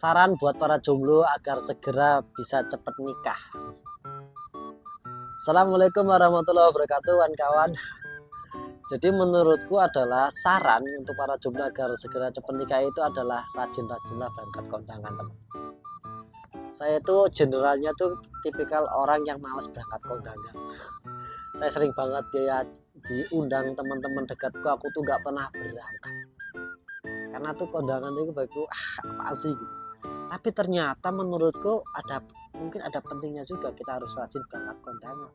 Saran buat para jomblo agar segera bisa cepat nikah. Assalamualaikum warahmatullahi wabarakatuh, kawan-kawan. Jadi menurutku adalah saran untuk para jomblo agar segera cepat nikah itu adalah rajin-rajinlah berangkat kondangan, teman. Saya itu generalnya tuh tipikal orang yang malas berangkat kondangan. Saya sering banget ya diundang teman-teman dekatku, aku tuh nggak pernah berangkat. Karena tuh kondangan itu bagiku apaan sih gitu. Tapi ternyata menurutku mungkin ada pentingnya juga kita harus rajin berangkat kondangan.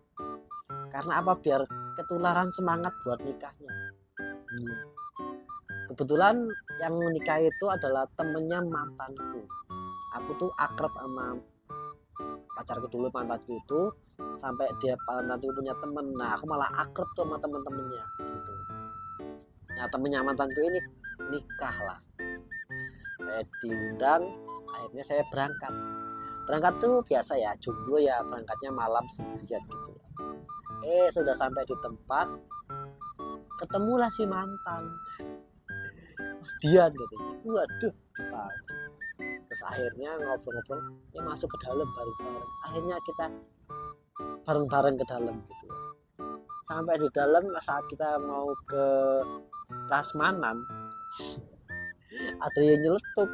Karena apa? Biar ketularan semangat buat nikahnya. Kebetulan yang menikah itu adalah temennya mantanku. Aku tuh akrab sama pacarku dulu, mantanku itu, sampai dia mantanku punya temen. Nah aku malah akrab tuh sama temen-temennya gitu. Nah temennya mantanku ini nikah lah. Saya diundang, akhirnya saya berangkat tuh biasa ya, jomblo ya, berangkatnya malam sendirian gitu ya. Sudah sampai di tempat, ketemulah si mantan, Mas Dian katanya. Waduh, terus akhirnya ngobrol-ngobrol, masuk ke dalam bareng-bareng. Akhirnya kita bareng-bareng ke dalam gitu. Sampai di dalam, saat kita mau ke prasmanan, ada yang nyeletuk,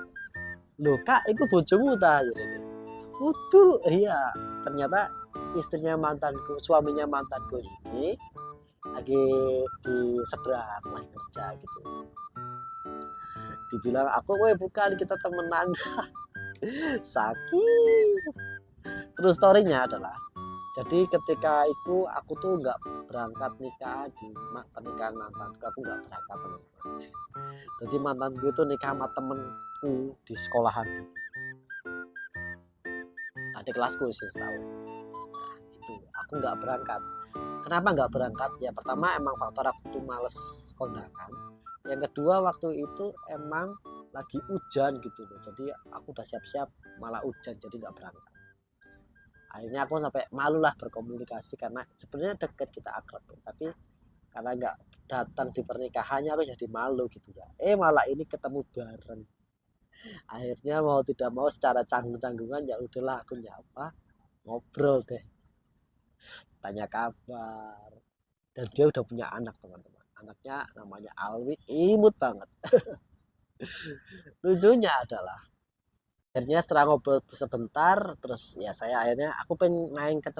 loh kak, itu bojomu ta? Utuh, iya. Ternyata istrinya mantanku, suaminya mantanku ini lagi di seberang, lagi kerja gitu. Dibilang aku, bukan, kita temenan. Sakit. Terus storynya adalah, jadi ketika itu aku tuh nggak berangkat nikah di pernikahan mantanku, aku nggak berangkat teman-teman. Jadi mantanku itu nikah sama temenku di sekolahan, adik kelasku sih setahun. Nah itu aku nggak berangkat. Kenapa nggak berangkat? Ya pertama emang faktor aku tuh males kondangan. Yang kedua waktu itu emang lagi hujan gitu loh. Jadi aku udah siap-siap malah hujan, jadi nggak berangkat. Akhirnya aku sampai malu lah berkomunikasi, karena sebenarnya deket, kita akrab, tapi karena nggak datang di pernikahannya aku jadi malu gitu ya. Malah ini ketemu bareng. Akhirnya mau tidak mau secara canggung-canggungan ya udahlah aku nyapa, ngobrol deh, tanya kabar. Dan dia udah punya anak, teman-teman. Anaknya namanya Alwi, imut banget. Lucunya adalah akhirnya setelah ngobrol sebentar, terus ya saya akhirnya aku pengen main ke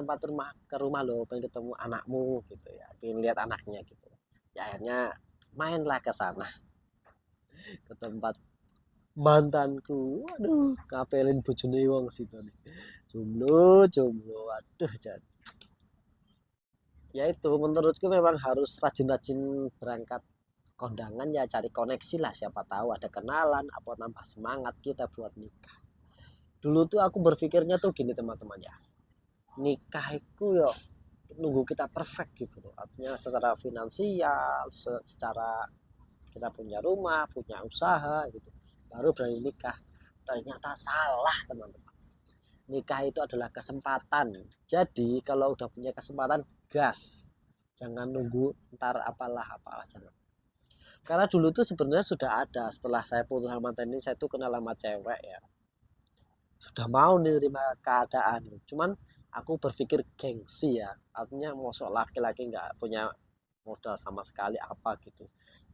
rumah lo, pengen ketemu anakmu gitu ya, pengen lihat anaknya gitu ya. Akhirnya mainlah ke sana, ke tempat mantanku. Waduh, ngapelin bojone wong situ nih, jomblo waduh. Jadi ya itu menurutku memang harus rajin-rajin berangkat kondangan ya, cari koneksi lah, siapa tahu ada kenalan apa nambah semangat kita buat nikah. Dulu tuh aku berpikirnya tuh gini teman-teman ya, nikah itu yo nunggu kita perfect gitu loh, artinya secara finansial, secara kita punya rumah, punya usaha gitu, baru berani nikah. Ternyata salah teman-teman. Nikah itu adalah kesempatan. Jadi kalau udah punya kesempatan, gas. Jangan nunggu ntar apalah jangan. Karena dulu tuh sebenarnya sudah ada, setelah saya putus sama mantan ini, saya tuh kenal sama cewek ya, sudah mau menerima keadaan. Cuman aku berpikir gengsi ya, artinya mosok laki-laki nggak punya modal sama sekali apa gitu.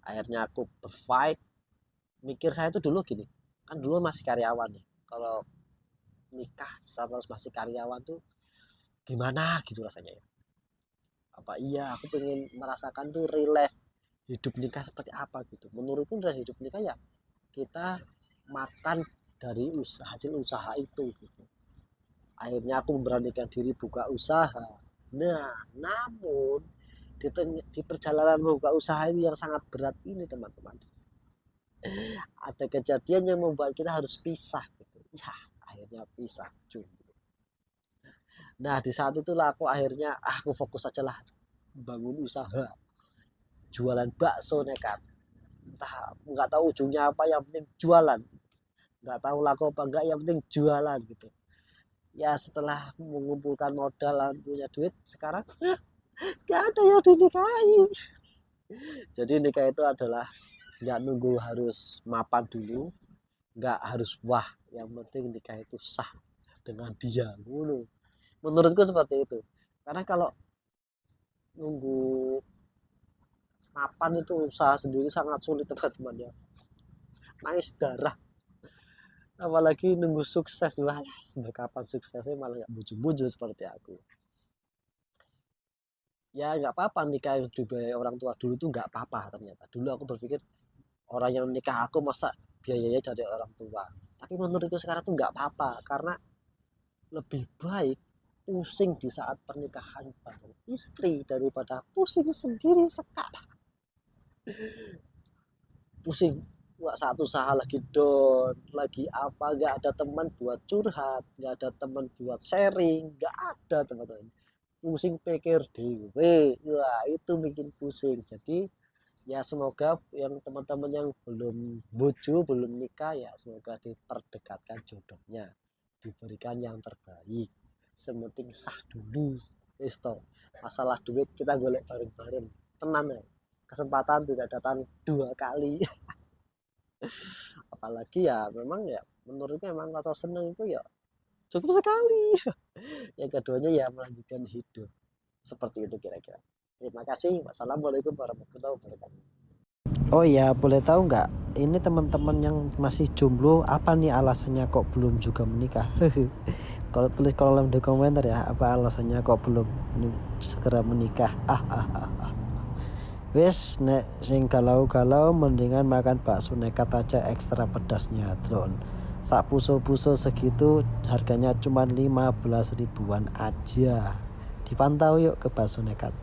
Akhirnya aku berfight. Mikir saya tuh dulu gini, kan dulu masih karyawan ya, kalau nikah sama masih karyawan tuh gimana gitu rasanya ya. Apa iya aku pengen merasakan tuh relief hidup nikah seperti apa gitu. Menurutku dari hidup nikah ya kita makan dari hasil usaha itu gitu. Akhirnya aku memberanikan diri buka usaha. Nah namun di perjalanan membuka usaha ini yang sangat berat ini teman-teman, ada kejadian yang membuat kita harus pisah gitu ya. Akhirnya pisah cuy. Nah di saat itulah aku akhirnya aku fokus aja lah bangun usaha, jualan bakso nekat. Entah nggak tahu ujungnya apa, yang penting jualan. Nggak tahu laku apa enggak, yang penting jualan gitu ya. Setelah mengumpulkan modal, punya duit, sekarang nggak ada yang dinikahi. Jadi nikah itu adalah nggak nunggu harus mapan dulu, nggak harus wah yang penting nikah itu sah dengan dia, menurutku seperti itu. Karena kalau nunggu mapan itu usaha sendiri sangat sulit teman-teman ya, nangis darah. Apalagi nunggu sukses, wah sampai kapan suksesnya malah nggak bujur-bujur seperti aku. Ya nggak apa-apa nikah juga orang tua dulu tuh nggak apa-apa. Ternyata dulu aku berpikir orang yang nikah aku masa biayanya dari orang tua, tapi menurutku sekarang tuh nggak apa-apa, karena lebih baik pusing di saat pernikahan bareng istri daripada pusing sendiri sekarang. Pusing, nggak, satu usaha lagi down lagi apa, nggak ada teman buat curhat, nggak ada teman buat sharing, nggak ada teman-teman, pusing pikir dewe, wah itu bikin pusing. Jadi ya semoga yang teman-teman yang belum bojo belum nikah ya semoga diperdekatkan jodohnya, diberikan yang terbaik, sementing sah dulu. Isto masalah duit kita golek bareng-bareng, tenang ya, kesempatan tidak datang dua kali. Apalagi ya memang ya menurutku emang rasa seneng itu ya cukup sekali. Yang keduanya ya melanjutkan hidup, seperti itu kira-kira. Terima kasih. Wassalamualaikum warahmatullahi wabarakatuh. Oh iya, boleh tahu nggak ini teman-teman yang masih jomblo apa nih alasannya kok belum juga menikah? Kalau tulis kolom di komentar ya, apa alasannya kok belum segera menikah? Wes nek sing galau-galau mendingan makan bakso nekat aja ekstra pedasnya drone. Sak puso-puso segitu harganya cuma 15 ribuan aja. Dipantau yuk ke bakso nekat.